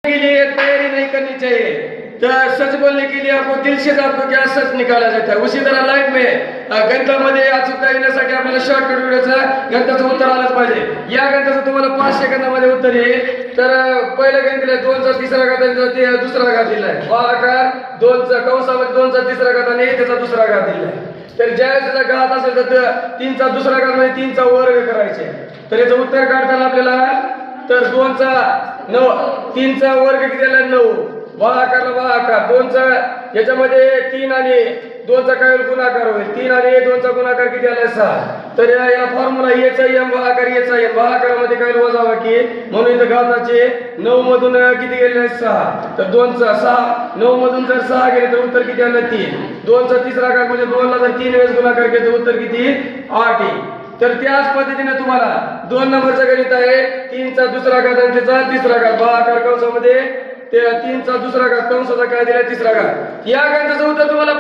के लिए तैयारी नहीं करनी चाहिए। तो सच बोलने के लिए आपको दिल से आपको क्या सच निकाला जाता है। उसी तरह लाईफ में गणितामध्ये अचूकता येण्यासाठी आपल्याला शॉर्टकट व्हिडिओचं गणिताचं उत्तर आलंच पाहिजे। या गणिताचं तुम्हाला 5 सेकंदामध्ये उत्तर येईल। तर पहिलं गणित दिलंय 2चा तिसरा घात आणि दुसरा घात दिलाय भागाकार 2चा कंसामध्ये 2चा तिसरा घात आणि त्याचा दुसरा घात दिलाय। तर ज्यावेळेस त्याचा घात असेल तर 3चा दुसरा घात म्हणजे 3चा वर्ग करायचे। तर याचं उत्तर काढताना आपल्याला तर 2चा 9 3चा वर्ग किती आला 9 भागाकार 2चा याच्यामध्ये 3 आणि 2चा काय गुणाकार होईल 3 आणि 2चा गुणाकार किती आला 6। तर या फॉर्म्युला याचा m भागाकार याचा m भागाकारामध्ये काय वजावा की म्हणून इथं घाताचे 9 मधून किती गेले 6। तर 2चा 6 9 मधून जर 6 गेले तर उत्तर किती आलं 3। 2चा तिसरा घात म्हणजे 2 ला जर 3 वेळेस गुणाकार केला तर उत्तर किती 8 येईल। तर त्याच पद्धतीने तुम्हाला 2 नंबरचं गणित आहे 3चा दुसरा घात आणि त्याचा तिसरा घात भागाकार कंसामध्ये ते 3चा दुसरा घात कंसाचा काय दिला तिसरा घात। या गणिताचं उत्तर तुम्हाला